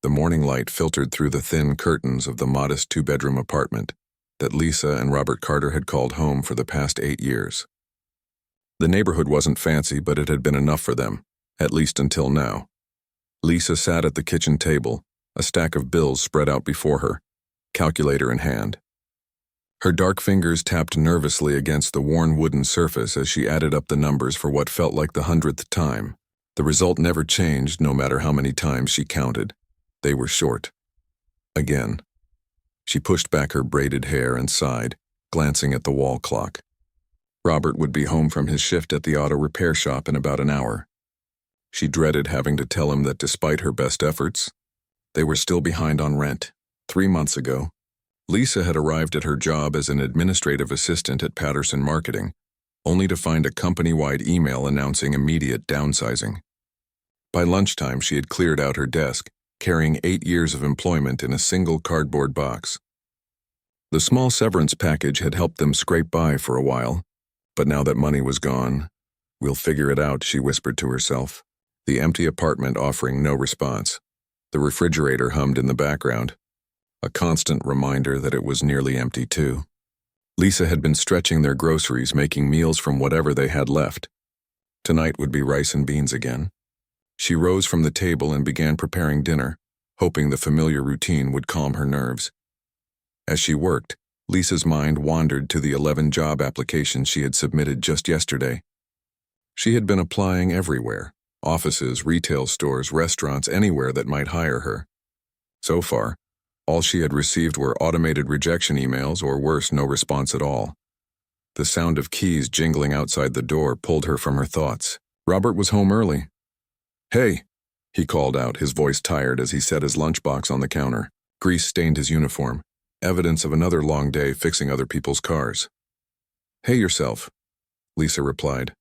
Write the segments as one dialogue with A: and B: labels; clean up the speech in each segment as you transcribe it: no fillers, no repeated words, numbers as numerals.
A: The morning light filtered through the thin curtains of the modest two-bedroom apartment that Lisa and Robert Carter had called home for the past 8 years. The neighborhood wasn't fancy, but it had been enough for them, at least until now. Lisa sat at the kitchen table, a stack of bills spread out before her, calculator in hand. Her dark fingers tapped nervously against the worn wooden surface as she added up the numbers for what felt like the 100th time. The result never changed, no matter how many times she counted. They were short. Again. She pushed back her braided hair and sighed, glancing at the wall clock. Robert would be home from his shift at the auto repair shop in about an hour. She dreaded having to tell him that despite her best efforts, they were still behind on rent. 3 months ago, Lisa had arrived at her job as an administrative assistant at Patterson Marketing, only to find a company-wide email announcing immediate downsizing. By lunchtime, she had cleared out her desk, carrying 8 years of employment in a single cardboard box. The small severance package had helped them scrape by for a while, but now that money was gone, "We'll figure it out," she whispered to herself, the empty apartment offering no response. The refrigerator hummed in the background, a constant reminder that it was nearly empty too. Lisa had been stretching their groceries, making meals from whatever they had left. Tonight would be rice and beans again. She rose from the table and began preparing dinner, hoping the familiar routine would calm her nerves. As she worked, Lisa's mind wandered to the 11 job applications she had submitted just yesterday. She had been applying everywhere: offices, retail stores, restaurants, anywhere that might hire her. So far, all she had received were automated rejection emails, or worse, no response at all. The sound of keys jingling outside the door pulled her from her thoughts. Robert was home early. "Hey," he called out, his voice tired as he set his lunchbox on the counter. Grease stained his uniform, evidence of another long day fixing other people's cars. "Hey yourself," Lisa replied,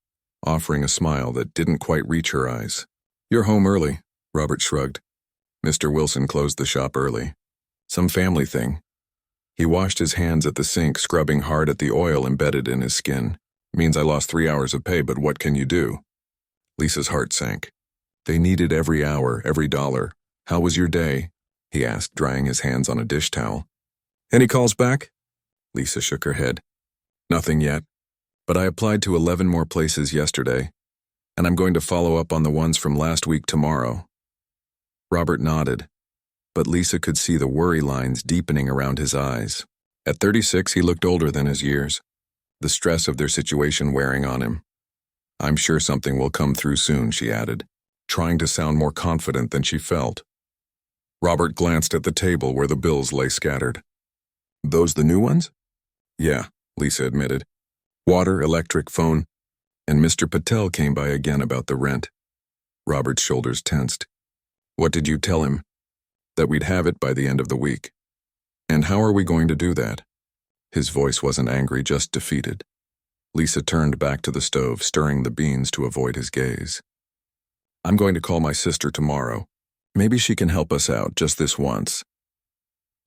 A: offering a smile that didn't quite reach her eyes. "You're home early," Robert shrugged. "Mr. Wilson closed the shop early. Some family thing." He washed his hands at the sink, scrubbing hard at the oil embedded in his skin. "Means I lost 3 hours of pay, but what can you do?" Lisa's heart sank. They needed every hour, every dollar. "How was your day?" he asked, drying his hands on a dish towel. "Any calls back?" Lisa shook her head. "Nothing yet, but I applied to 11 more places yesterday, and I'm going to follow up on the ones from last week tomorrow." Robert nodded, but Lisa could see the worry lines deepening around his eyes. At 36, he looked older than his years, the stress of their situation wearing on him. "I'm sure something will come through soon," she added, trying to sound more confident than she felt. Robert glanced at the table where the bills lay scattered. "Those the new ones?" "Yeah," Lisa admitted. "Water, electric, phone, and Mr. Patel came by again about the rent." Robert's shoulders tensed. "What did you tell him?" "That we'd have it by the end of the week." "And how are we going to do that?" His voice wasn't angry, just defeated. Lisa turned back to the stove, stirring the beans to avoid his gaze. "I'm going to call my sister tomorrow. Maybe she can help us out, just this once."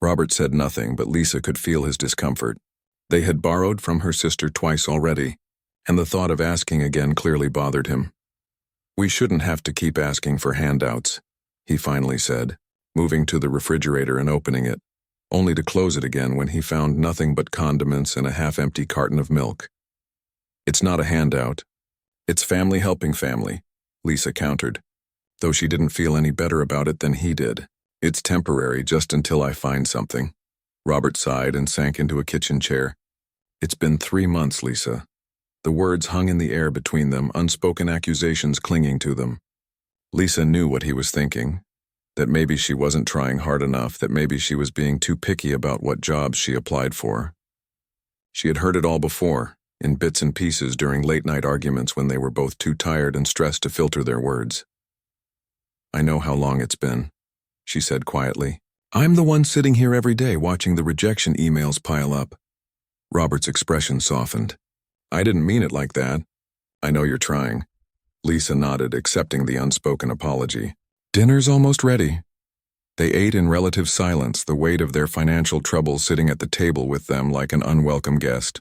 A: Robert said nothing, but Lisa could feel his discomfort. They had borrowed from her sister twice already, and the thought of asking again clearly bothered him. "We shouldn't have to keep asking for handouts," he finally said, moving to the refrigerator and opening it, only to close it again when he found nothing but condiments and a half-empty carton of milk. "It's not a handout. It's family helping family," Lisa countered, though she didn't feel any better about it than he did. "It's temporary, just until I find something." Robert sighed and sank into a kitchen chair. "It's been 3 months, Lisa." The words hung in the air between them, unspoken accusations clinging to them. Lisa knew what he was thinking, that maybe she wasn't trying hard enough, that maybe she was being too picky about what jobs she applied for. She had heard it all before, in bits and pieces during late-night arguments when they were both too tired and stressed to filter their words. "I know how long it's been," she said quietly. "I'm the one sitting here every day watching the rejection emails pile up." Robert's expression softened. "I didn't mean it like that. I know you're trying." Lisa nodded, accepting the unspoken apology. "Dinner's almost ready." They ate in relative silence, the weight of their financial troubles sitting at the table with them like an unwelcome guest.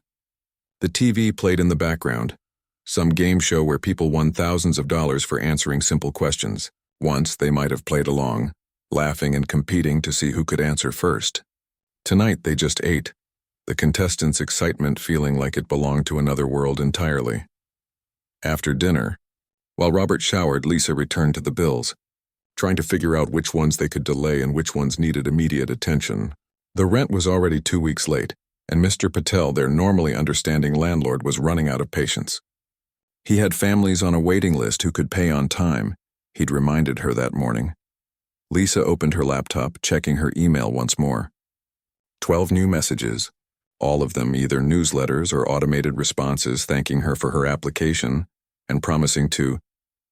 A: The TV played in the background, some game show where people won thousands of dollars for answering simple questions. Once they might have played along, laughing and competing to see who could answer first. Tonight they just ate, the contestants' excitement feeling like it belonged to another world entirely. After dinner, while Robert showered, Lisa returned to the bills, trying to figure out which ones they could delay and which ones needed immediate attention. The rent was already 2 weeks late, and Mr. Patel, their normally understanding landlord, was running out of patience. He had families on a waiting list who could pay on time, he'd reminded her that morning. Lisa opened her laptop, checking her email once more. 12 new messages, all of them either newsletters or automated responses thanking her for her application and promising to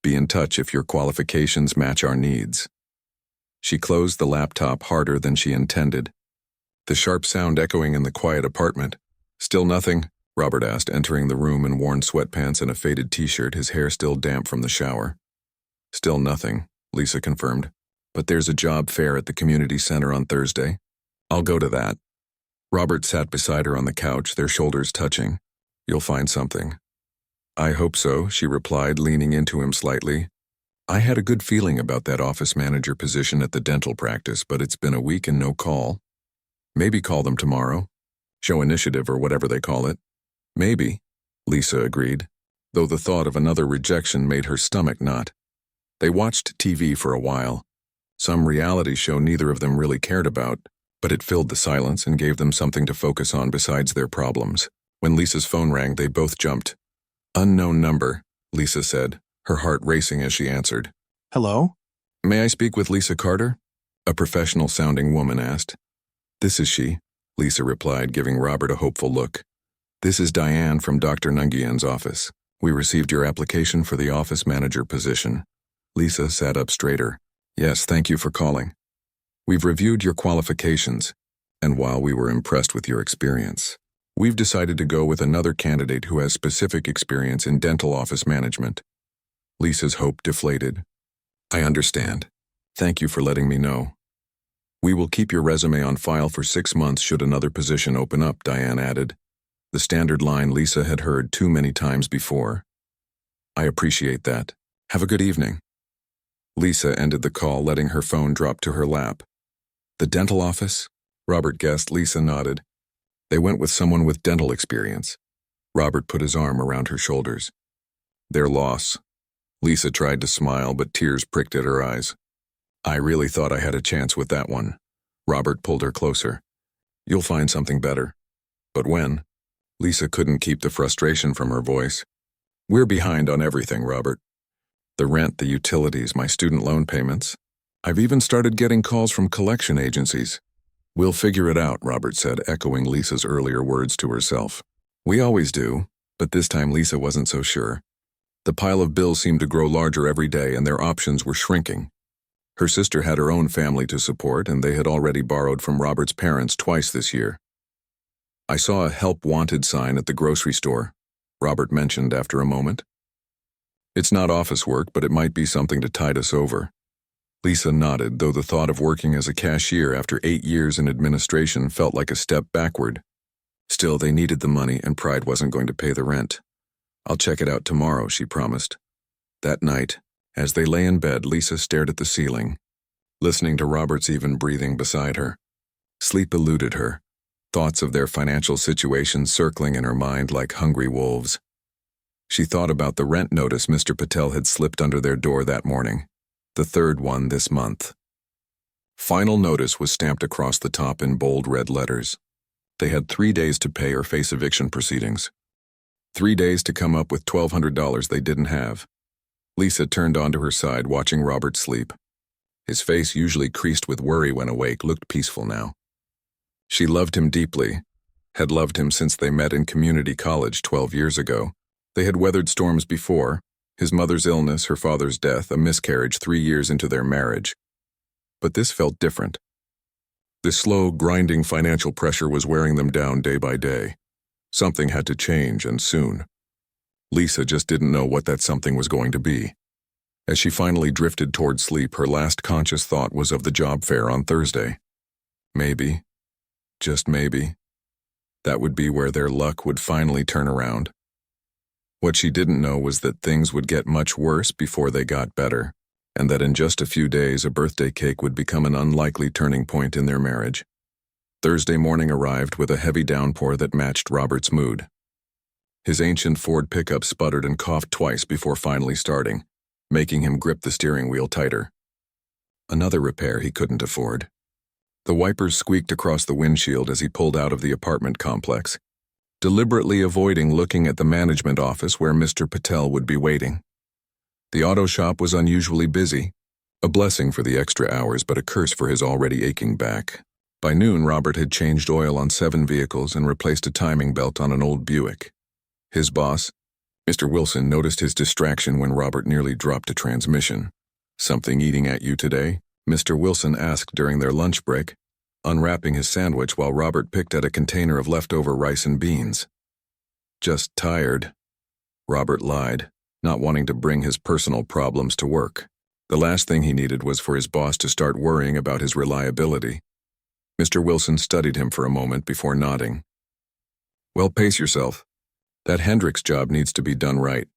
A: be in touch if your qualifications match our needs. She closed the laptop harder than she intended, the sharp sound echoing in the quiet apartment. Still nothing? Robert asked, entering the room in worn sweatpants and a faded t-shirt, his hair still damp from the shower. Still nothing, Lisa confirmed. But there's a job fair at the community center on Thursday. I'll go to that. Robert sat beside her on the couch, their shoulders touching. You'll find something. I hope so, she replied, leaning into him slightly. I had a good feeling about that office manager position at the dental practice, but it's been a week and no call. Maybe call them tomorrow. Show initiative or whatever they call it. Maybe, Lisa agreed, though the thought of another rejection made her stomach knot. They watched TV for a while, some reality show neither of them really cared about, but it filled the silence and gave them something to focus on besides their problems. When Lisa's phone rang, they both jumped. Unknown number, Lisa said, her heart racing as she answered.
B: Hello?
A: May I speak with Lisa Carter? A professional-sounding woman asked. This is she, Lisa replied, giving Robert a hopeful look. This is Diane from Dr. Nungian's office. We received your application for the office manager position. Lisa sat up straighter. Yes, thank you for calling. We've reviewed your qualifications, and while we were impressed with your experience, we've decided to go with another candidate who has specific experience in dental office management. Lisa's hope deflated. I understand. Thank you for letting me know. We will keep your resume on file for 6 months should another position open up, Diane added, the standard line Lisa had heard too many times before. I appreciate that. Have a good evening. Lisa ended the call, letting her phone drop to her lap. The dental office? Robert guessed. Lisa nodded. They went with someone with dental experience. Robert put his arm around her shoulders. Their loss. Lisa tried to smile, but tears pricked at her eyes. I really thought I had a chance with that one. Robert pulled her closer. You'll find something better. But when? Lisa couldn't keep the frustration from her voice. We're behind on everything, Robert. The rent, the utilities, my student loan payments. I've even started getting calls from collection agencies. We'll figure it out, Robert said, echoing Lisa's earlier words to herself. We always do, but this time Lisa wasn't so sure. The pile of bills seemed to grow larger every day, and their options were shrinking. Her sister had her own family to support, and they had already borrowed from Robert's parents twice this year. I saw a help wanted sign at the grocery store, Robert mentioned after a moment. It's not office work, but it might be something to tide us over. Lisa nodded, though the thought of working as a cashier after 8 years in administration felt like a step backward. Still, they needed the money, and pride wasn't going to pay the rent. I'll check it out tomorrow, she promised. That night, as they lay in bed, Lisa stared at the ceiling, listening to Robert's even breathing beside her. Sleep eluded her, thoughts of their financial situation circling in her mind like hungry wolves. She thought about the rent notice Mr. Patel had slipped under their door that morning, the third one this month. Final notice was stamped across the top in bold red letters. They had 3 days to pay or face eviction proceedings. 3 days to come up with $1,200 they didn't have. Lisa turned onto her side, watching Robert sleep. His face, usually creased with worry when awake, looked peaceful now. She loved him deeply, had loved him since they met in community college 12 years ago. They had weathered storms before, his mother's illness, her father's death, a miscarriage 3 years into their marriage. But this felt different. This slow, grinding financial pressure was wearing them down day by day. Something had to change, and soon. Lisa just didn't know what that something was going to be. As she finally drifted toward sleep, her last conscious thought was of the job fair on Thursday. Maybe, just maybe, that would be where their luck would finally turn around. What she didn't know was that things would get much worse before they got better. and that in just a few days a birthday cake would become an unlikely turning point in their marriage. Thursday morning arrived with a heavy downpour that matched Robert's mood. His ancient Ford pickup sputtered and coughed twice before finally starting, making him grip the steering wheel tighter. Another repair he couldn't afford. The wipers squeaked across the windshield as he pulled out of the apartment complex, deliberately avoiding looking at the management office where Mr. Patel would be waiting. The auto shop was unusually busy, a blessing for the extra hours but a curse for his already aching back. By noon, Robert had changed oil on 7 vehicles and replaced a timing belt on an old Buick. His boss, Mr. Wilson, noticed his distraction when Robert nearly dropped a transmission. "Something eating at you today?" Mr. Wilson asked during their lunch break, unwrapping his sandwich while Robert picked at a container of leftover rice and beans. "Just tired," Robert lied, not wanting to bring his personal problems to work. The last thing he needed was for his boss to start worrying about his reliability. Mr. Wilson studied him for a moment before nodding. "Well, pace yourself. That Hendricks job needs to be done right.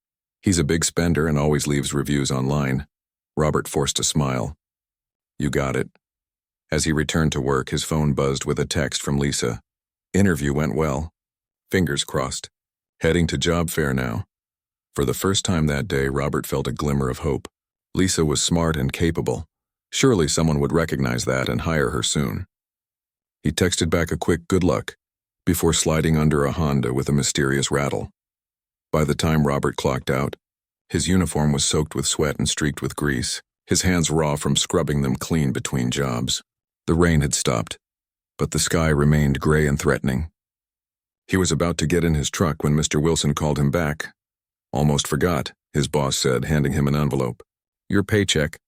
A: He's a big spender and always leaves reviews online." Robert forced a smile. "You got it." As he returned to work, his phone buzzed with a text from Lisa. "Interview went well. Fingers crossed. Heading to job fair now." For the first time that day, Robert felt a glimmer of hope. Lisa was smart and capable. Surely someone would recognize that and hire her soon. He texted back a quick "good luck" before sliding under a Honda with a mysterious rattle. By the time Robert clocked out, his uniform was soaked with sweat and streaked with grease, his hands raw from scrubbing them clean between jobs. The rain had stopped, but the sky remained gray and threatening. He was about to get in his truck when Mr. Wilson called him back. "Almost forgot," his boss said, handing him an envelope. "Your paycheck.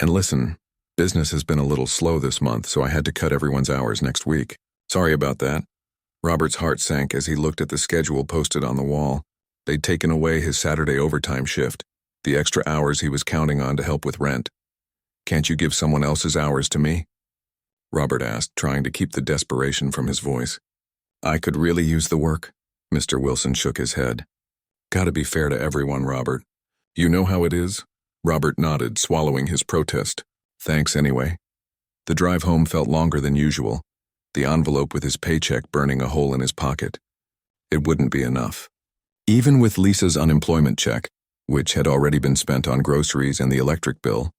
A: And listen, business has been a little slow this month, so I had to cut everyone's hours next week. Sorry about that." Robert's heart sank as he looked at the schedule posted on the wall. They'd taken away his Saturday overtime shift, the extra hours he was counting on to help with rent. "Can't you give someone else's hours to me?" Robert asked, trying to keep the desperation from his voice. "I could really use the work." Mr. Wilson shook his head. "Gotta be fair to everyone, Robert. You know how it is?" Robert nodded, swallowing his protest. "Thanks anyway." The drive home felt longer than usual, the envelope with his paycheck burning a hole in his pocket. It wouldn't be enough. Even with Lisa's unemployment check, which had already been spent on groceries and the electric bill,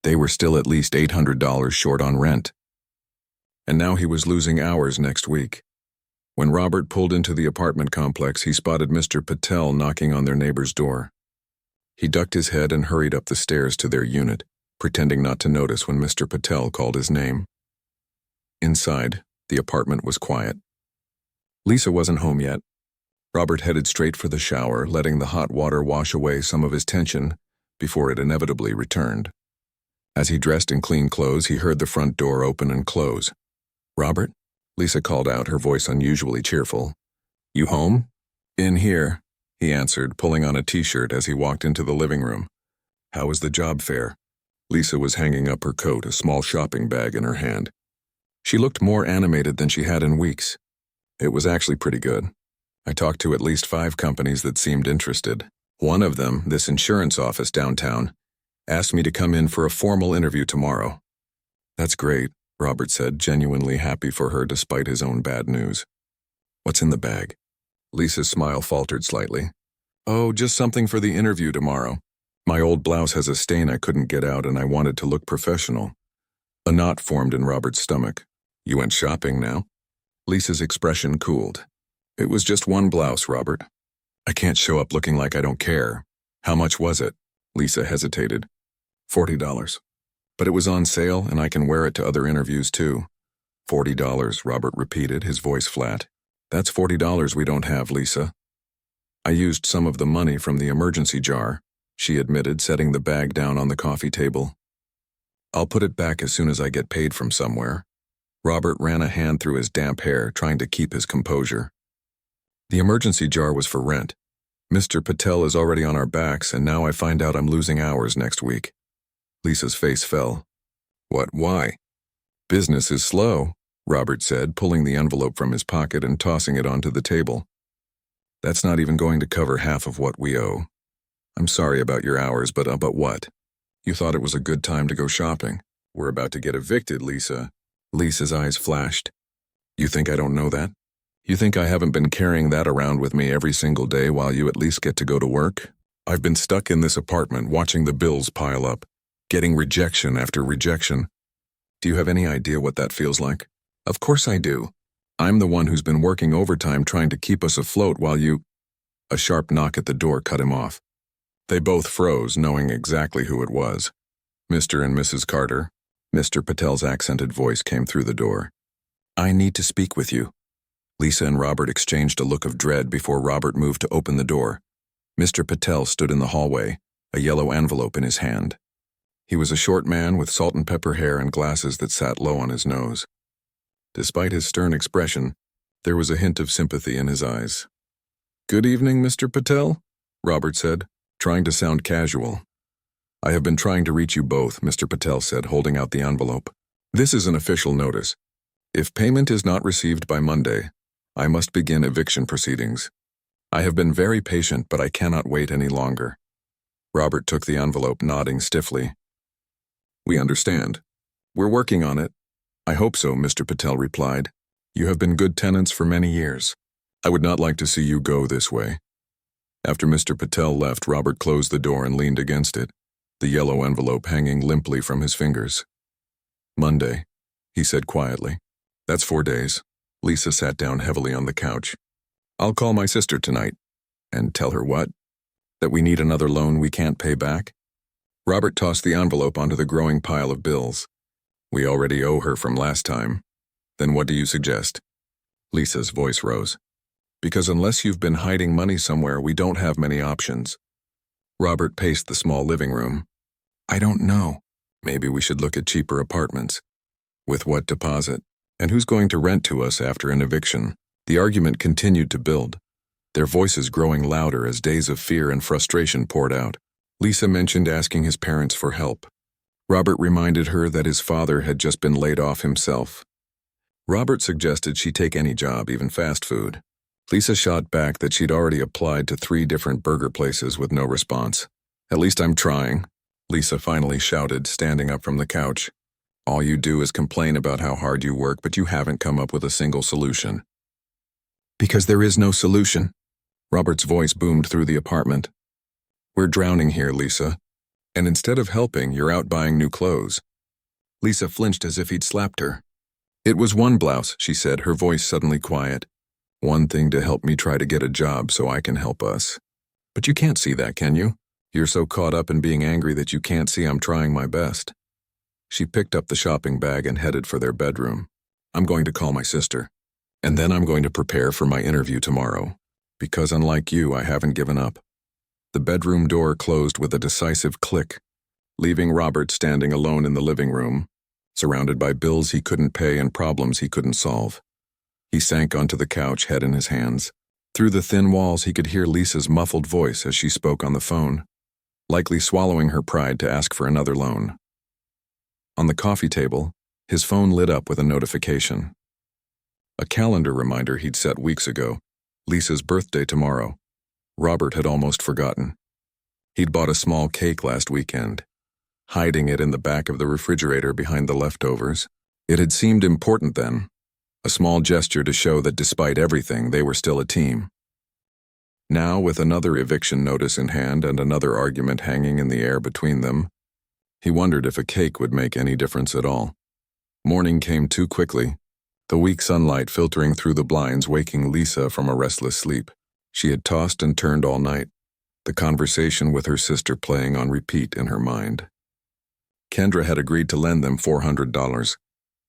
A: they were still at least $800 short on rent. And now he was losing hours next week. When Robert pulled into the apartment complex, he spotted Mr. Patel knocking on their neighbor's door. He ducked his head and hurried up the stairs to their unit, pretending not to notice when Mr. Patel called his name. Inside, the apartment was quiet. Lisa wasn't home yet. Robert headed straight for the shower, letting the hot water wash away some of his tension before it inevitably returned. As he dressed in clean clothes, he heard the front door open and close. "Robert?" Lisa called out, her voice unusually cheerful. "You home?" "In here," he answered, pulling on a t-shirt as he walked into the living room. "How was the job fair?" Lisa was hanging up her coat, a small shopping bag in her hand. She looked more animated than she had in weeks. "It was actually pretty good. I talked to at least 5 companies that seemed interested. One of them, this insurance office downtown, asked me to come in for a formal interview tomorrow." "That's great," Robert said, genuinely happy for her despite his own bad news. "What's in the bag?" Lisa's smile faltered slightly. "Oh, just something for the interview tomorrow. My old blouse has a stain I couldn't get out and I wanted to look professional." A knot formed in Robert's stomach. "You went shopping now?" Lisa's expression cooled. "It was just one blouse, Robert. I can't show up looking like I don't care." "How much was it?" Lisa hesitated. $40. "But it was on sale and I can wear it to other interviews too." $40, Robert repeated, his voice flat. "That's $40 we don't have, Lisa." "I used some of the money from the emergency jar," she admitted, setting the bag down on the coffee table. "I'll put it back as soon as I get paid from somewhere." Robert ran a hand through his damp hair, trying to keep his composure. "The emergency jar was for rent. Mr. Patel is already on our backs, and now I find out I'm losing hours next week." Lisa's face fell. "What, why?" "Business is slow," Robert said, pulling the envelope from his pocket and tossing it onto the table. "That's not even going to cover half of what we owe. I'm sorry about your hours, but what?" You thought it was a good time to go shopping. We're about to get evicted, Lisa. Lisa's eyes flashed. You think I don't know that? You think I haven't been carrying that around with me every single day while you at least get to go to work? I've been stuck in this apartment watching the bills pile up, getting rejection after rejection. Do you have any idea what that feels like? Of course I do. I'm the one who's been working overtime trying to keep us afloat while you... A sharp knock at the door cut him off. They both froze, knowing exactly who it was. Mr. and Mrs. Carter. Mr. Patel's accented voice came through the door. I need to speak with you. Lisa and Robert exchanged a look of dread before Robert moved to open the door. Mr. Patel stood in the hallway, a yellow envelope in his hand. He was a short man with salt and pepper hair and glasses that sat low on his nose. Despite his stern expression, there was a hint of sympathy in his eyes. Good evening, Mr. Patel, Robert said, trying to sound casual. I have been trying to reach you both, Mr. Patel said, holding out the envelope. This is an official notice. If payment is not received by Monday, I must begin eviction proceedings. I have been very patient, but I cannot wait any longer. Robert took the envelope, nodding stiffly. We understand. We're working on it. I hope so, Mr. Patel replied. You have been good tenants for many years. I would not like to see you go this way. After Mr. Patel left, Robert closed the door and leaned against it, the yellow envelope hanging limply from his fingers. Monday, he said quietly. That's 4 days. Lisa sat down heavily on the couch. I'll call my sister tonight. And tell her what? That we need another loan we can't pay back? Robert tossed the envelope onto the growing pile of bills. We already owe her from last time. Then what do you suggest? Lisa's voice rose. Because unless you've been hiding money somewhere, we don't have many options. Robert paced the small living room. I don't know. Maybe we should look at cheaper apartments. With what deposit? And who's going to rent to us after an eviction? The argument continued to build, their voices growing louder as days of fear and frustration poured out. Lisa mentioned asking his parents for help. Robert reminded her that his father had just been laid off himself. Robert suggested she take any job, even fast food. Lisa shot back that she'd already applied to 3 different burger places with no response. At least I'm trying, Lisa finally shouted, standing up from the couch. All you do is complain about how hard you work, but you haven't come up with a single solution. Because there is no solution. Robert's voice boomed through the apartment. We're drowning here, Lisa. And instead of helping, you're out buying new clothes. Lisa flinched as if he'd slapped her. It was one blouse, she said, her voice suddenly quiet. One thing to help me try to get a job so I can help us. But you can't see that, can you? You're so caught up in being angry that you can't see I'm trying my best. She picked up the shopping bag and headed for their bedroom. I'm going to call my sister. And then I'm going to prepare for my interview tomorrow. Because unlike you, I haven't given up. The bedroom door closed with a decisive click, leaving Robert standing alone in the living room, surrounded by bills he couldn't pay and problems he couldn't solve. He sank onto the couch, head in his hands. Through the thin walls, he could hear Lisa's muffled voice as she spoke on the phone, likely swallowing her pride to ask for another loan. On the coffee table, his phone lit up with a notification. A calendar reminder he'd set weeks ago, Lisa's birthday tomorrow. Robert had almost forgotten. He'd bought a small cake last weekend, hiding it in the back of the refrigerator behind the leftovers. It had seemed important then, a small gesture to show that despite everything, they were still a team. Now, with another eviction notice in hand and another argument hanging in the air between them, he wondered if a cake would make any difference at all. Morning came too quickly, the weak sunlight filtering through the blinds, waking Lisa from a restless sleep. She had tossed and turned all night, the conversation with her sister playing on repeat in her mind. Kendra had agreed to lend them $400,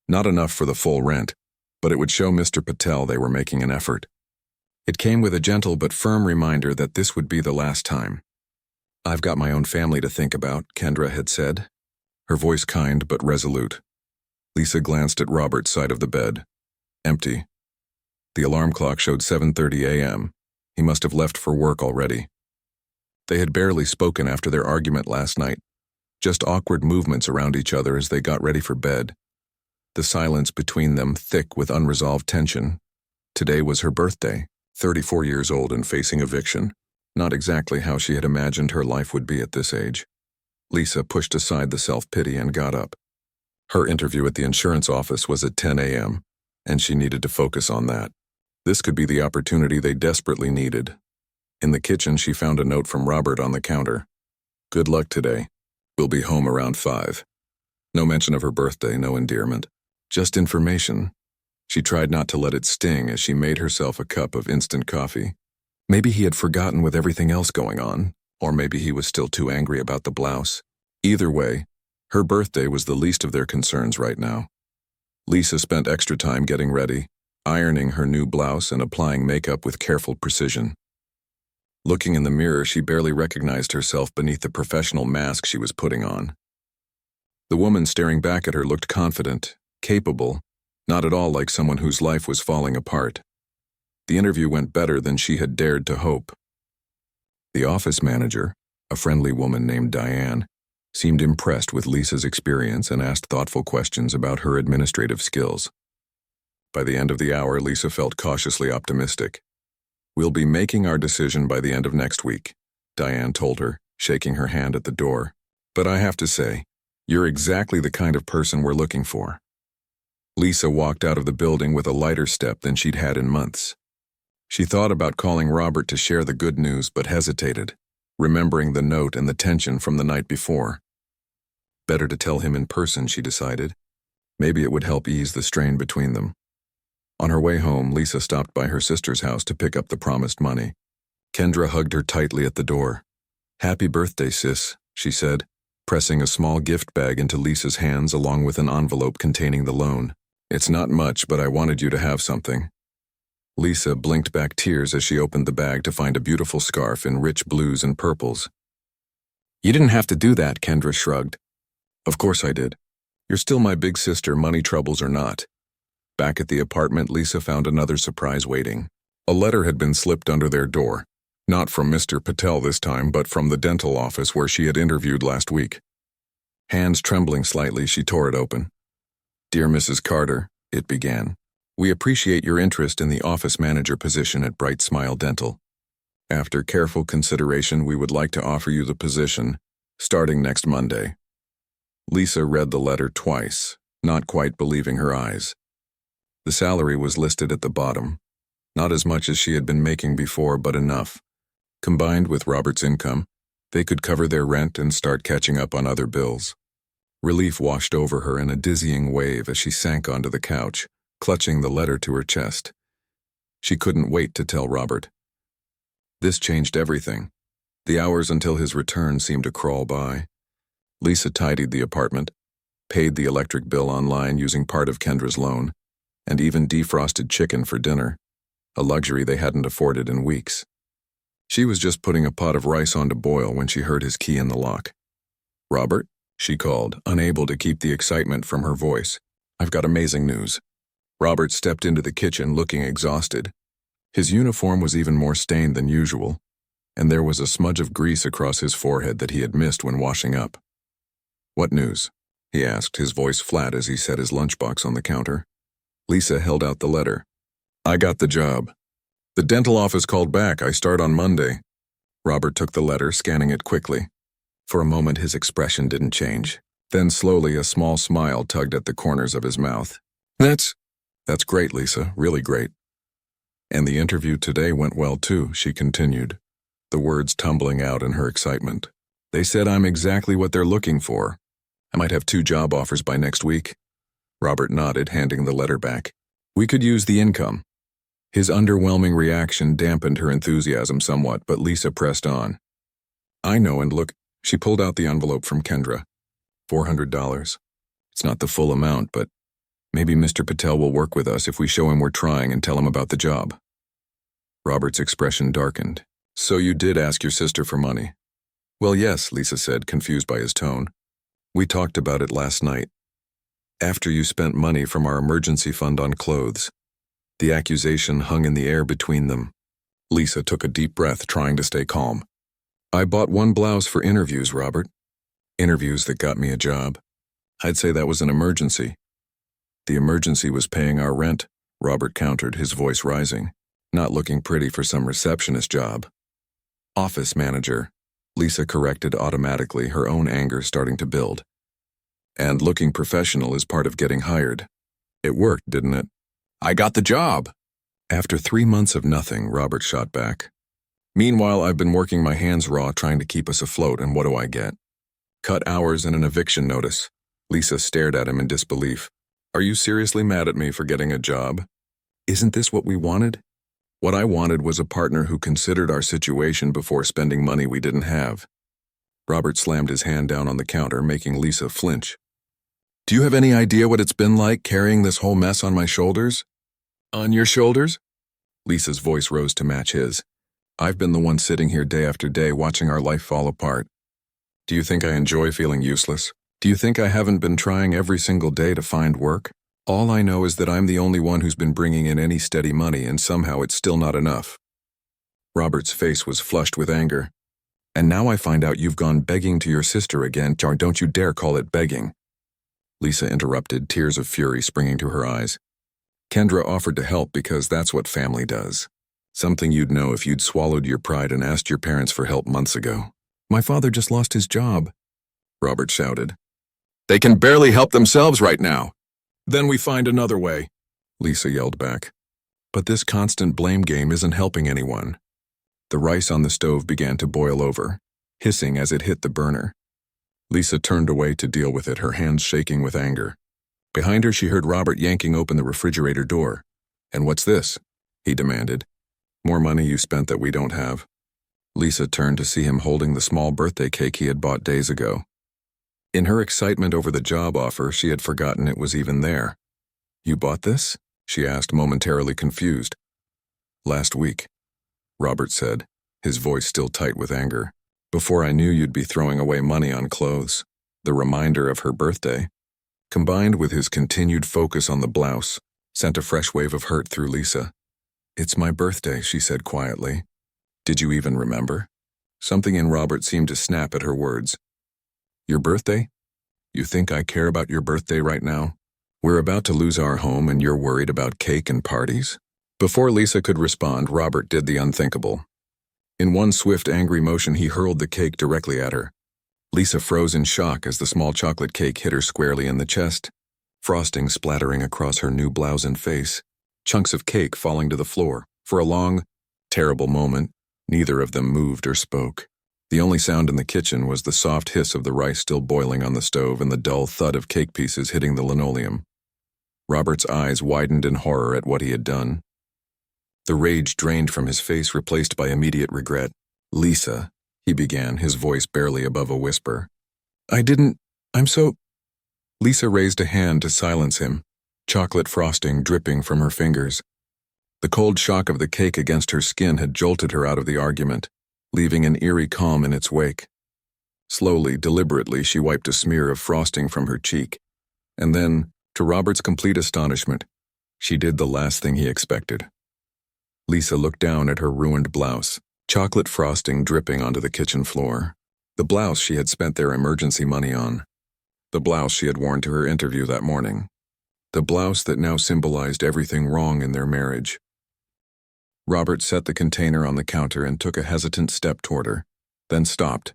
A: not enough for the full rent, but it would show Mr. Patel they were making an effort. It came with a gentle but firm reminder that this would be the last time. I've got my own family to think about, Kendra had said, her voice kind but resolute. Lisa glanced at Robert's side of the bed. Empty. The alarm clock showed 7:30 a.m. He must have left for work already. They had barely spoken after their argument last night, just awkward movements around each other as they got ready for bed. The silence between them thick with unresolved tension. Today was her birthday, 34 years old and facing eviction. Not exactly how she had imagined her life would be at this age. Lisa pushed aside the self-pity and got up. Her interview at the insurance office was at 10 a.m., and she needed to focus on that. This could be the opportunity they desperately needed. In the kitchen, she found a note from Robert on the counter. "Good luck today. We'll be home around 5. No mention of her birthday, no endearment. Just information. She tried not to let it sting as she made herself a cup of instant coffee. Maybe he had forgotten with everything else going on, or maybe he was still too angry about the blouse. Either way, her birthday was the least of their concerns right now. Lisa spent extra time getting ready, ironing her new blouse and applying makeup with careful precision. Looking in the mirror, she barely recognized herself beneath the professional mask she was putting on. The woman staring back at her looked confident, capable, not at all like someone whose life was falling apart. The interview went better than she had dared to hope. The office manager, a friendly woman named Diane, seemed impressed with Lisa's experience and asked thoughtful questions about her administrative skills. By the end of the hour, Lisa felt cautiously optimistic. "We'll be making our decision by the end of next week," Diane told her, shaking her hand at the door. "But I have to say, you're exactly the kind of person we're looking for." Lisa walked out of the building with a lighter step than she'd had in months. She thought about calling Robert to share the good news but hesitated, remembering the note and the tension from the night before. Better to tell him in person, she decided. Maybe it would help ease the strain between them. On her way home, Lisa stopped by her sister's house to pick up the promised money. Kendra hugged her tightly at the door. "Happy birthday, sis," she said, pressing a small gift bag into Lisa's hands along with an envelope containing the loan. "It's not much, but I wanted you to have something." Lisa blinked back tears as she opened the bag to find a beautiful scarf in rich blues and purples. "You didn't have to do that," Kendra shrugged. "Of course I did. You're still my big sister, money troubles or not." Back at the apartment, Lisa found another surprise waiting. A letter had been slipped under their door. Not from Mr. Patel this time, but from the dental office where she had interviewed last week. Hands trembling slightly, she tore it open. "Dear Mrs. Carter," it began, "we appreciate your interest in the office manager position at Bright Smile Dental. After careful consideration, we would like to offer you the position, starting next Monday." Lisa read the letter twice, not quite believing her eyes. The salary was listed at the bottom. Not as much as she had been making before, but enough. Combined with Robert's income, they could cover their rent and start catching up on other bills. Relief washed over her in a dizzying wave as she sank onto the couch, clutching the letter to her chest. She couldn't wait to tell Robert. This changed everything. The hours until his return seemed to crawl by. Lisa tidied the apartment, paid the electric bill online using part of Kendra's loan, and even defrosted chicken for dinner, a luxury they hadn't afforded in weeks. She was just putting a pot of rice on to boil when she heard his key in the lock. "Robert?" she called, unable to keep the excitement from her voice. "I've got amazing news." Robert stepped into the kitchen looking exhausted. His uniform was even more stained than usual, and there was a smudge of grease across his forehead that he had missed when washing up. "What news?" he asked, his voice flat as he set his lunchbox on the counter. Lisa held out the letter. "I got the job. The dental office called back. I start on Monday." Robert took the letter, scanning it quickly. For a moment, his expression didn't change. Then slowly, a small smile tugged at the corners of his mouth. That's great, Lisa, really great." "And the interview today went well too," she continued, the words tumbling out in her excitement. "They said I'm exactly what they're looking for. I might have 2 job offers by next week." Robert nodded, handing the letter back. "We could use the income." His underwhelming reaction dampened her enthusiasm somewhat, but Lisa pressed on. "I know, and look," she pulled out the envelope from Kendra. $400. It's not the full amount, but maybe Mr. Patel will work with us if we show him we're trying and tell him about the job. Robert's expression darkened. "So you did ask your sister for money?" "Well, yes," Lisa said, confused by his tone. "We talked about it last night. After you spent money from our emergency fund on clothes." The accusation hung in the air between them. Lisa took a deep breath, trying to stay calm. "I bought 1 blouse for interviews, Robert. Interviews that got me a job. I'd say that was an emergency." "The emergency was paying our rent," Robert countered, his voice rising. "Not looking pretty for some receptionist job." "Office manager," Lisa corrected automatically, her own anger starting to build. And looking professional is part of getting hired. It worked, didn't it? I got the job. After 3 months of nothing, Robert shot back. Meanwhile, I've been working my hands raw trying to keep us afloat, and what do I get? Cut hours and an eviction notice. Lisa stared at him in disbelief. Are you seriously mad at me for getting a job? Isn't this what we wanted? What I wanted was a partner who considered our situation before spending money we didn't have. Robert slammed his hand down on the counter, making Lisa flinch. Do you have any idea what it's been like carrying this whole mess on my shoulders? On your shoulders? Lisa's voice rose to match his. I've been the one sitting here day after day watching our life fall apart. Do you think I enjoy feeling useless? Do you think I haven't been trying every single day to find work? All I know is that I'm the only one who's been bringing in any steady money, and somehow it's still not enough. Robert's face was flushed with anger. And now I find out you've gone begging to your sister again. Don't you dare call it begging. Lisa interrupted, tears of fury springing to her eyes. Kendra offered to help because that's what family does. Something you'd know if you'd swallowed your pride and asked your parents for help months ago. My father just lost his job, Robert shouted. They can barely help themselves right now. Then we find another way, Lisa yelled back. But this constant blame game isn't helping anyone. The rice on the stove began to boil over, hissing as it hit the burner. Lisa turned away to deal with it, her hands shaking with anger. Behind her, she heard Robert yanking open the refrigerator door. And what's this? He demanded. More money you spent that we don't have. Lisa turned to see him holding the small birthday cake he had bought days ago. In her excitement over the job offer, she had forgotten it was even there. You bought this? She asked, momentarily confused. Last week, Robert said, his voice still tight with anger. Before I knew you'd be throwing away money on clothes. The reminder of her birthday, combined with his continued focus on the blouse, sent a fresh wave of hurt through Lisa. It's my birthday, she said quietly. Did you even remember? Something in Robert seemed to snap at her words. Your birthday? You think I care about your birthday right now? We're about to lose our home and you're worried about cake and parties? Before Lisa could respond, Robert did the unthinkable. In one swift, angry motion, he hurled the cake directly at her. Lisa froze in shock as the small chocolate cake hit her squarely in the chest, frosting splattering across her new blouse and face, chunks of cake falling to the floor. For a long, terrible moment, neither of them moved or spoke. The only sound in the kitchen was the soft hiss of the rice still boiling on the stove and the dull thud of cake pieces hitting the linoleum. Robert's eyes widened in horror at what he had done. The rage drained from his face, replaced by immediate regret. Lisa, he began, his voice barely above a whisper. I'm so... Lisa raised a hand to silence him, chocolate frosting dripping from her fingers. The cold shock of the cake against her skin had jolted her out of the argument, leaving an eerie calm in its wake. Slowly, deliberately, she wiped a smear of frosting from her cheek, and then, to Robert's complete astonishment, she did the last thing he expected. Lisa looked down at her ruined blouse, chocolate frosting dripping onto the kitchen floor. The blouse she had spent their emergency money on. The blouse she had worn to her interview that morning. The blouse that now symbolized everything wrong in their marriage. Robert set the container on the counter and took a hesitant step toward her, then stopped,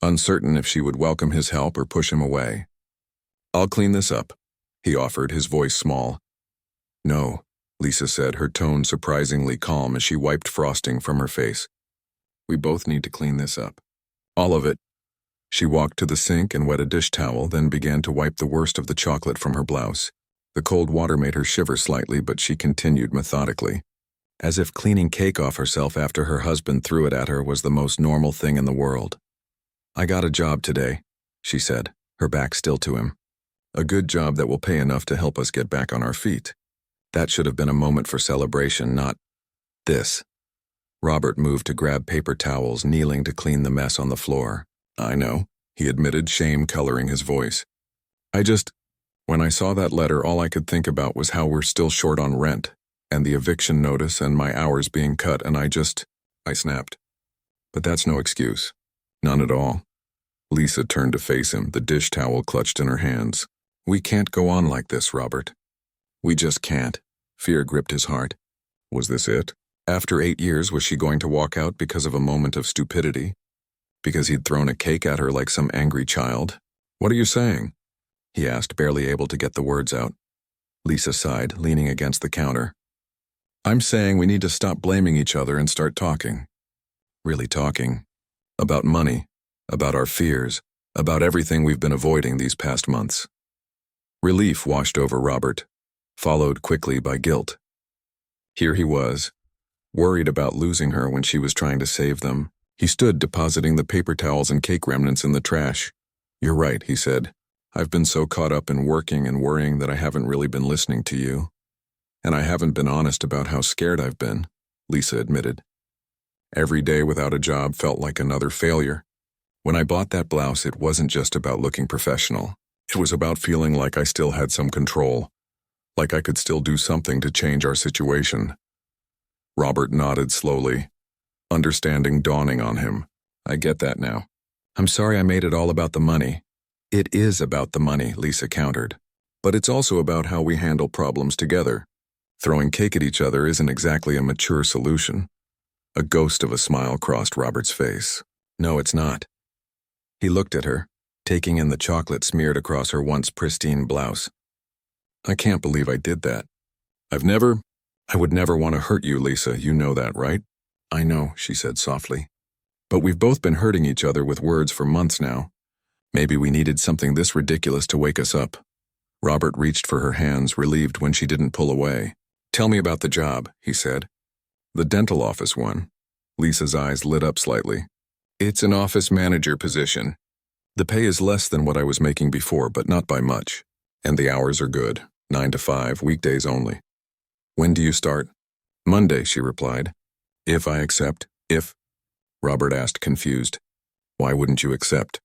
A: uncertain if she would welcome his help or push him away. I'll clean this up, he offered, his voice small. No, Lisa said, her tone surprisingly calm as she wiped frosting from her face. We both need to clean this up. All of it. She walked to the sink and wet a dish towel, then began to wipe the worst of the chocolate from her blouse. The cold water made her shiver slightly, but she continued methodically, as if cleaning cake off herself after her husband threw it at her was the most normal thing in the world. I got a job today, she said, her back still to him. A good job that will pay enough to help us get back on our feet. That should have been a moment for celebration, not this. Robert moved to grab paper towels, kneeling to clean the mess on the floor. I know, he admitted, shame coloring his voice. When I saw that letter, all I could think about was how we're still short on rent, and the eviction notice and my hours being cut, and I snapped. But that's no excuse. None at all. Lisa turned to face him, the dish towel clutched in her hands. We can't go on like this, Robert. We just can't. Fear gripped his heart. Was this it? After 8 years, was she going to walk out because of a moment of stupidity? Because he'd thrown a cake at her like some angry child? What are you saying? He asked, barely able to get the words out. Lisa sighed, leaning against the counter. I'm saying we need to stop blaming each other and start talking. Really talking. About money, about our fears, about everything we've been avoiding these past months. Relief washed over Robert, followed quickly by guilt. Here he was, worried about losing her when she was trying to save them. He stood depositing the paper towels and cake remnants in the trash. You're right, he said. I've been so caught up in working and worrying that I haven't really been listening to you. And I haven't been honest about how scared I've been, Lisa admitted. Every day without a job felt like another failure. When I bought that blouse, it wasn't just about looking professional. It was about feeling like I still had some control, like I could still do something to change our situation. Robert nodded slowly, understanding dawning on him. I get that now. I'm sorry I made it all about the money. It is about the money, Lisa countered. But it's also about how we handle problems together. Throwing cake at each other isn't exactly a mature solution. A ghost of a smile crossed Robert's face. No, it's not. He looked at her, taking in the chocolate smeared across her once pristine blouse. I can't believe I did that. I would never want to hurt you, Lisa, you know that, right? I know, she said softly. But we've both been hurting each other with words for months now. Maybe we needed something this ridiculous to wake us up. Robert reached for her hands, relieved when she didn't pull away. Tell me about the job, he said. The dental office one. Lisa's eyes lit up slightly. It's an office manager position. The pay is less than what I was making before, but not by much. And the hours are good, 9 to 5, weekdays only. When do you start? Monday, she replied. If I accept, if? Robert asked, confused. Why wouldn't you accept?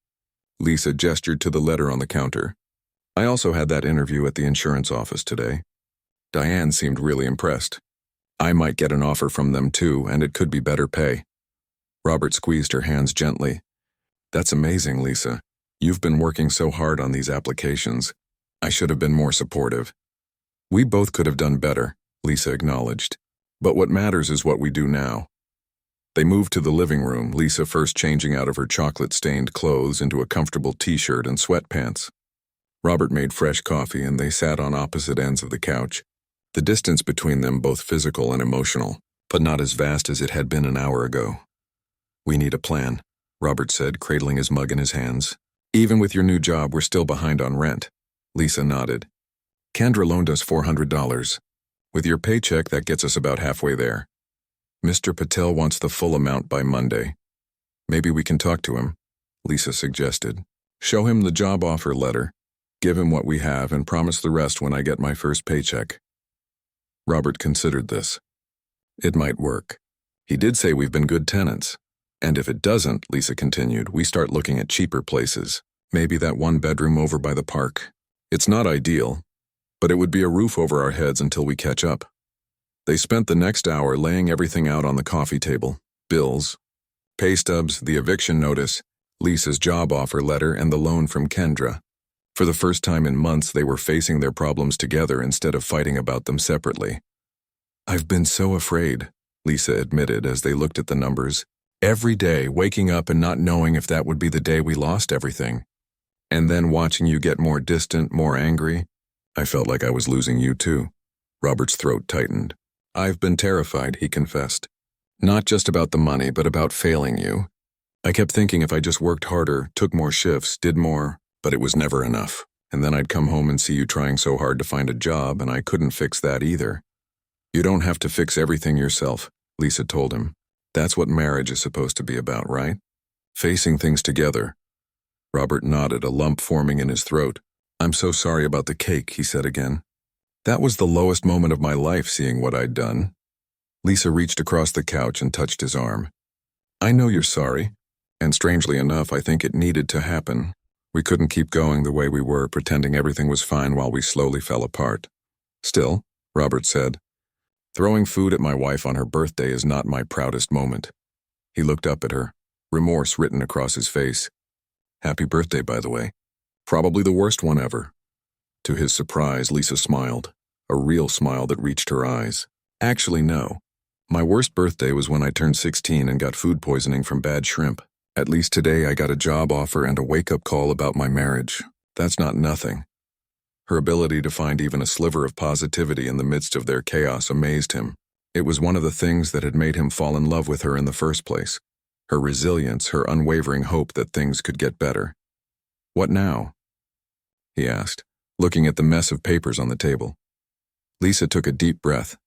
A: Lisa gestured to the letter on the counter. I also had that interview at the insurance office today. Diane seemed really impressed. I might get an offer from them too, and it could be better pay. Robert squeezed her hands gently. That's amazing, Lisa. You've been working so hard on these applications. I should have been more supportive. We both could have done better, Lisa acknowledged. But what matters is what we do now. They moved to the living room, Lisa first changing out of her chocolate-stained clothes into a comfortable t-shirt and sweatpants. Robert made fresh coffee and they sat on opposite ends of the couch, the distance between them both physical and emotional, but not as vast as it had been an hour ago. We need a plan, Robert said, cradling his mug in his hands. Even with your new job, we're still behind on rent. Lisa nodded. Kendra loaned us $400. With your paycheck, that gets us about halfway there. Mr. Patel wants the full amount by Monday. Maybe we can talk to him, Lisa suggested. Show him the job offer letter, give him what we have, and promise the rest when I get my first paycheck. Robert considered this. It might work. He did say we've been good tenants. And if it doesn't, Lisa continued, we start looking at cheaper places. Maybe that one bedroom over by the park. It's not ideal, but it would be a roof over our heads until we catch up. They spent the next hour laying everything out on the coffee table. Bills, pay stubs, the eviction notice, Lisa's job offer letter, and the loan from Kendra. For the first time in months, they were facing their problems together instead of fighting about them separately. I've been so afraid, Lisa admitted as they looked at the numbers. Every day, waking up and not knowing if that would be the day we lost everything. And then watching you get more distant, more angry. I felt like I was losing you too. Robert's throat tightened. I've been terrified, he confessed. Not just about the money, but about failing you. I kept thinking if I just worked harder, took more shifts, did more, but it was never enough. And then I'd come home and see you trying so hard to find a job, and I couldn't fix that either. You don't have to fix everything yourself, Lisa told him. That's what marriage is supposed to be about, right? Facing things together. Robert nodded, a lump forming in his throat. I'm so sorry about the cake, he said again. That was the lowest moment of my life, seeing what I'd done. Lisa reached across the couch and touched his arm. I know you're sorry, and strangely enough, I think it needed to happen. We couldn't keep going the way we were, pretending everything was fine while we slowly fell apart. Still, Robert said, throwing food at my wife on her birthday is not my proudest moment. He looked up at her, remorse written across his face. Happy birthday, by the way. Probably the worst one ever. To his surprise, Lisa smiled, a real smile that reached her eyes. Actually, no. My worst birthday was when I turned 16 and got food poisoning from bad shrimp. At least today I got a job offer and a wake-up call about my marriage. That's not nothing. Her ability to find even a sliver of positivity in the midst of their chaos amazed him. It was one of the things that had made him fall in love with her in the first place. Her resilience, her unwavering hope that things could get better. "What now?" he asked, looking at the mess of papers on the table. Lisa took a deep breath.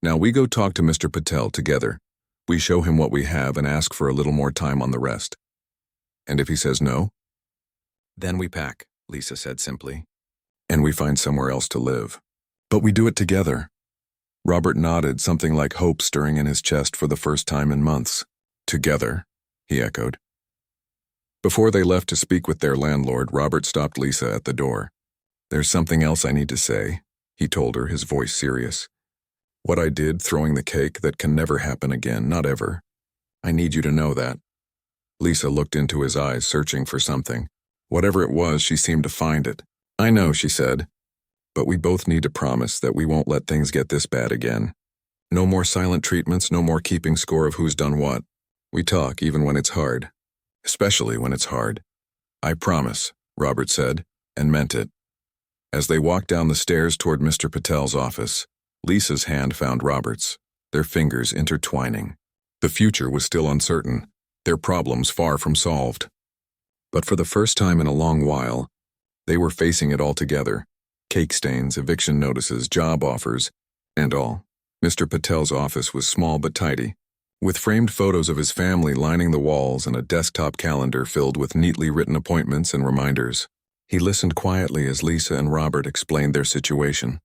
A: "Now we go talk to Mr. Patel together. We show him what we have and ask for a little more time on the rest. And if he says no?" "Then we pack," Lisa said simply. "And we find somewhere else to live. But we do it together." Robert nodded, something like hope stirring in his chest for the first time in months. "Together," he echoed. Before they left to speak with their landlord, Robert stopped Lisa at the door. "There's something else I need to say," he told her, his voice serious. "What I did, throwing the cake, that can never happen again, not ever. I need you to know that." Lisa looked into his eyes, searching for something. Whatever it was, she seemed to find it. "I know," she said. "But we both need to promise that we won't let things get this bad again. No more silent treatments, no more keeping score of who's done what. We talk even when it's hard. Especially when it's hard." "I promise," Robert said, and meant it. As they walked down the stairs toward Mr. Patel's office, Lisa's hand found Robert's, their fingers intertwining. The future was still uncertain, their problems far from solved. But for the first time in a long while, they were facing it all together. Cake stains, eviction notices, job offers, and all. Mr. Patel's office was small but tidy, with framed photos of his family lining the walls and a desktop calendar filled with neatly written appointments and reminders. He listened quietly as Lisa and Robert explained their situation,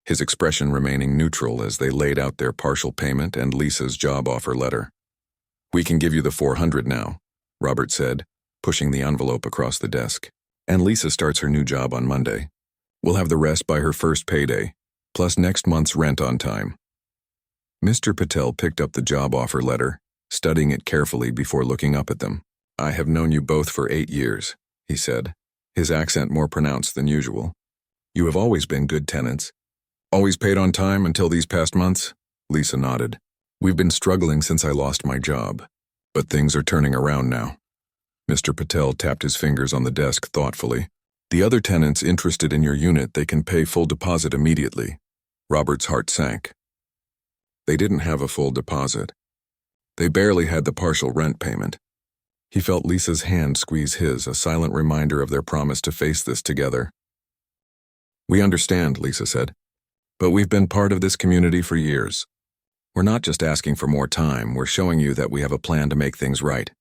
A: his expression remaining neutral as they laid out their partial payment and Lisa's job offer letter. "We can give you the $400 now," Robert said, pushing the envelope across the desk. "And Lisa starts her new job on Monday. We'll have the rest by her first payday, plus next month's rent on time." Mr. Patel picked up the job offer letter, studying it carefully before looking up at them. "I have known you both for 8 years, he said, his accent more pronounced than usual. "You have always been good tenants. Always paid on time until these past months?" Lisa nodded. "We've been struggling since I lost my job, but things are turning around now." Mr. Patel tapped his fingers on the desk thoughtfully. "The other tenants interested in your unit, they can pay full deposit immediately." Robert's heart sank. They didn't have a full deposit. They barely had the partial rent payment. He felt Lisa's hand squeeze his, a silent reminder of their promise to face this together. "We understand," Lisa said, "but we've been part of this community for years. We're not just asking for more time, we're showing you that we have a plan to make things right."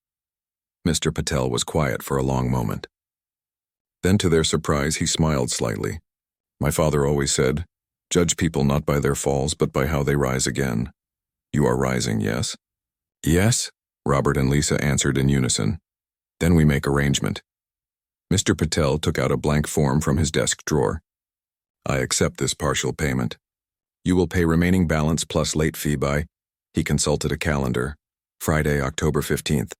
A: Mr. Patel was quiet for a long moment. Then, to their surprise, he smiled slightly. "My father always said, judge people not by their falls, but by how they rise again. You are rising, yes?" "Yes," Robert and Lisa answered in unison. "Then we make arrangement." Mr. Patel took out a blank form from his desk drawer. "I accept this partial payment. You will pay remaining balance plus late fee by," he consulted a calendar, "Friday, October 15th,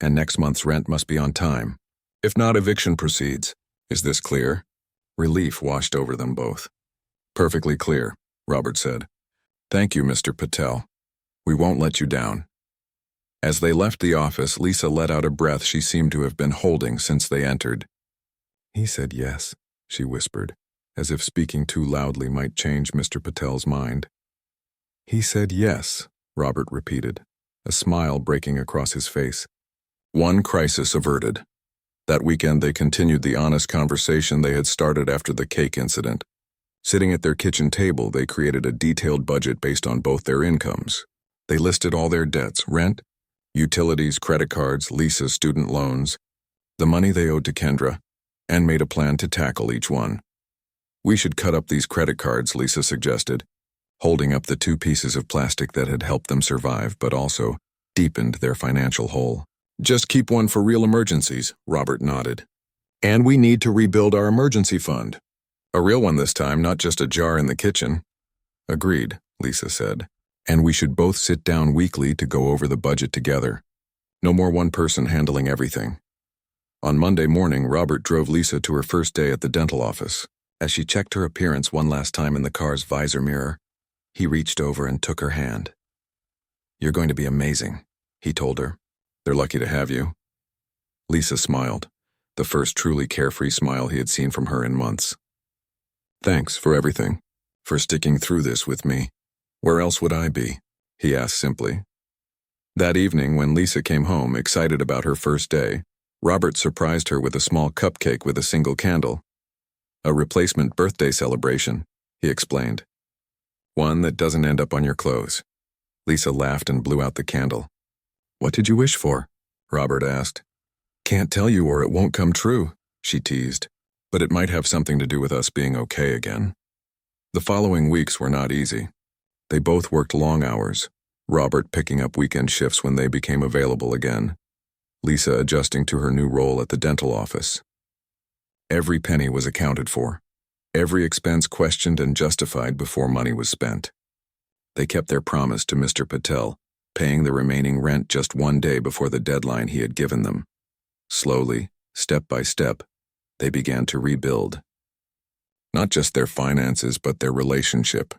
A: and next month's rent must be on time. If not, eviction proceeds. Is this clear?" Relief washed over them both. "Perfectly clear," Robert said. "Thank you, Mr. Patel. We won't let you down." As they left the office, Lisa let out a breath she seemed to have been holding since they entered. "He said yes," she whispered, as if speaking too loudly might change Mr. Patel's mind. "He said yes," Robert repeated, a smile breaking across his face. One crisis averted. That weekend they continued the honest conversation they had started after the cake incident. Sitting at their kitchen table, they created a detailed budget based on both their incomes. They listed all their debts: rent, utilities, credit cards, leases, student loans, the money they owed to Kendra, and made a plan to tackle each one. "We should cut up these credit cards," Lisa suggested, holding up the 2 pieces of plastic that had helped them survive but also deepened their financial hole. "Just keep one for real emergencies," Robert nodded. "And we need to rebuild our emergency fund. A real one this time, not just a jar in the kitchen." "Agreed," Lisa said. "And we should both sit down weekly to go over the budget together. No more one person handling everything." On Monday morning, Robert drove Lisa to her first day at the dental office. As she checked her appearance one last time in the car's visor mirror, he reached over and took her hand. "You're going to be amazing," he told her. "They're lucky to have you." Lisa smiled, the first truly carefree smile he had seen from her in months. "Thanks for everything, for sticking through this with me. Where else would I be?" he asked simply. That evening, when Lisa came home, excited about her first day, Robert surprised her with a small cupcake with a single candle. "A replacement birthday celebration," he explained. "One that doesn't end up on your clothes." Lisa laughed and blew out the candle. "What did you wish for?" Robert asked. "Can't tell you or it won't come true," she teased, "but it might have something to do with us being okay again." The following weeks were not easy. They both worked long hours, Robert picking up weekend shifts when they became available again, Lisa adjusting to her new role at the dental office. Every penny was accounted for, every expense questioned and justified before money was spent. They kept their promise to Mr. Patel, paying the remaining rent just one day before the deadline he had given them. Slowly, step by step, they began to rebuild. Not just their finances, but their relationship.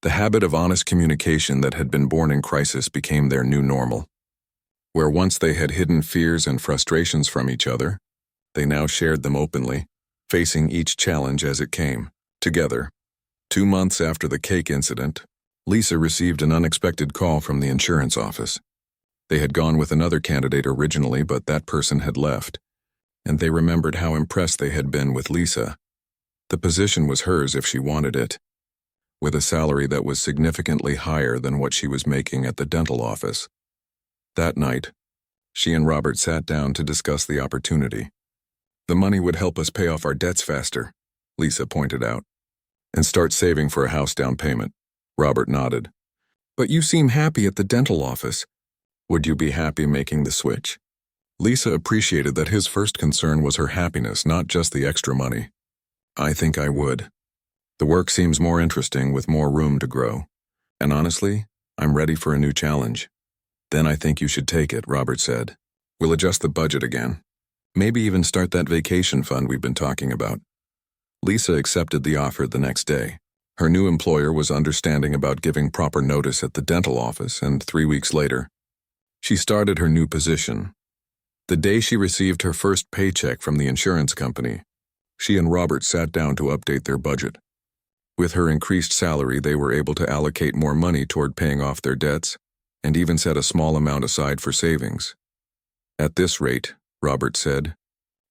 A: The habit of honest communication that had been born in crisis became their new normal. Where once they had hidden fears and frustrations from each other, they now shared them openly, facing each challenge as it came, together. 2 months after the cake incident, Lisa received an unexpected call from the insurance office. They had gone with another candidate originally, but that person had left, and they remembered how impressed they had been with Lisa. The position was hers if she wanted it, with a salary that was significantly higher than what she was making at the dental office. That night, she and Robert sat down to discuss the opportunity. "The money would help us pay off our debts faster," Lisa pointed out, "and start saving for a house down payment." Robert nodded. "But you seem happy at the dental office. Would you be happy making the switch?" Lisa appreciated that his first concern was her happiness, not just the extra money. "I think I would. The work seems more interesting with more room to grow. And honestly, I'm ready for a new challenge." "Then I think you should take it," Robert said. "We'll adjust the budget again. Maybe even start that vacation fund we've been talking about." Lisa accepted the offer the next day. Her new employer was understanding about giving proper notice at the dental office, and 3 weeks later, she started her new position. The day she received her first paycheck from the insurance company, she and Robert sat down to update their budget. With her increased salary, they were able to allocate more money toward paying off their debts, and even set a small amount aside for savings. "At this rate," Robert said,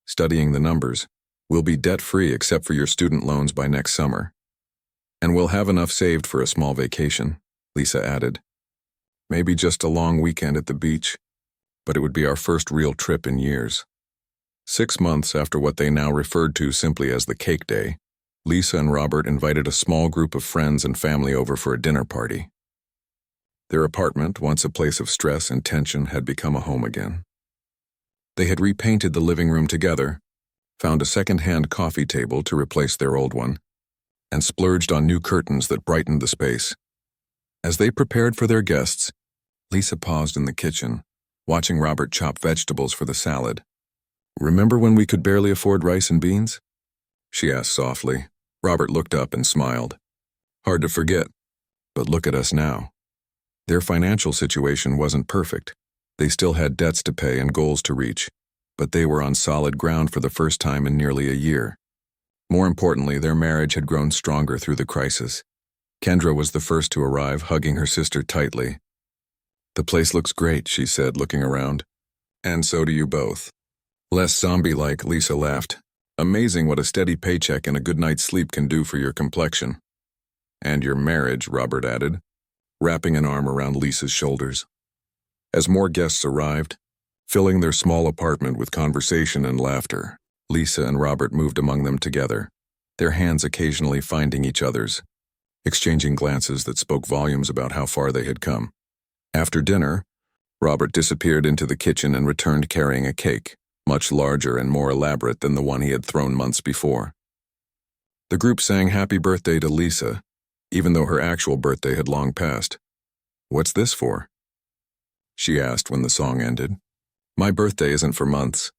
A: studying the numbers, "we'll be debt-free except for your student loans by next summer. And we'll have enough saved for a small vacation," Lisa added. "Maybe just a long weekend at the beach, but it would be our first real trip in years." 6 months after what they now referred to simply as the cake day, Lisa and Robert invited a small group of friends and family over for a dinner party. Their apartment, once a place of stress and tension, had become a home again. They had repainted the living room together, found a second-hand coffee table to replace their old one, and splurged on new curtains that brightened the space. As they prepared for their guests, Lisa paused in the kitchen, watching Robert chop vegetables for the salad. "Remember when we could barely afford rice and beans?" she asked softly. Robert looked up and smiled. "Hard to forget, but look at us now." Their financial situation wasn't perfect. They still had debts to pay and goals to reach, but they were on solid ground for the first time in nearly a year. More importantly, their marriage had grown stronger through the crisis. Kendra was the first to arrive, hugging her sister tightly. "The place looks great," she said, looking around. "And so do you both." Less zombie-like, Lisa laughed. "Amazing what a steady paycheck and a good night's sleep can do for your complexion." "And your marriage," Robert added, wrapping an arm around Lisa's shoulders. As more guests arrived, filling their small apartment with conversation and laughter, Lisa and Robert moved among them together, their hands occasionally finding each other's, exchanging glances that spoke volumes about how far they had come. After dinner, Robert disappeared into the kitchen and returned carrying a cake, much larger and more elaborate than the one he had thrown months before. The group sang happy birthday to Lisa, even though her actual birthday had long passed. "What's this for?" she asked when the song ended. "My birthday isn't for months."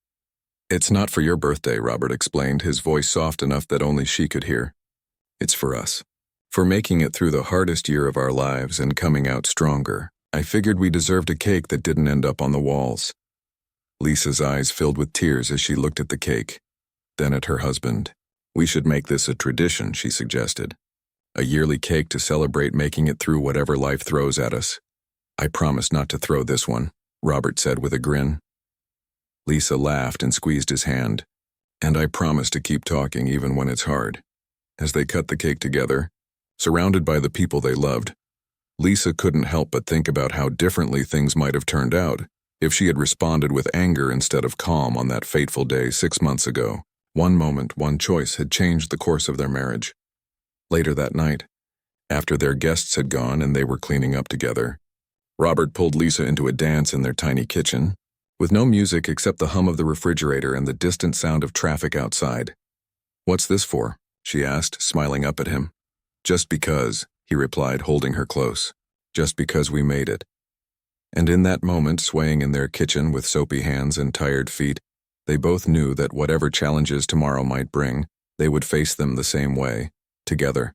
A: "It's not for your birthday," Robert explained, his voice soft enough that only she could hear. "It's for us. For making it through the hardest year of our lives and coming out stronger. I figured we deserved a cake that didn't end up on the walls." Lisa's eyes filled with tears as she looked at the cake, then at her husband. "We should make this a tradition," she suggested. "A yearly cake to celebrate making it through whatever life throws at us." "I promise not to throw this one," Robert said with a grin. Lisa laughed and squeezed his hand. "And I promise to keep talking even when it's hard." As they cut the cake together, surrounded by the people they loved, Lisa couldn't help but think about how differently things might have turned out if she had responded with anger instead of calm on that fateful day 6 months ago. One moment, one choice had changed the course of their marriage. Later that night, after their guests had gone and they were cleaning up together, Robert pulled Lisa into a dance in their tiny kitchen, with no music except the hum of the refrigerator and the distant sound of traffic outside. "What's this for?" she asked, smiling up at him. "Just because," he replied, holding her close. "Just because we made it." And in that moment, swaying in their kitchen with soapy hands and tired feet, they both knew that whatever challenges tomorrow might bring, they would face them the same way, together.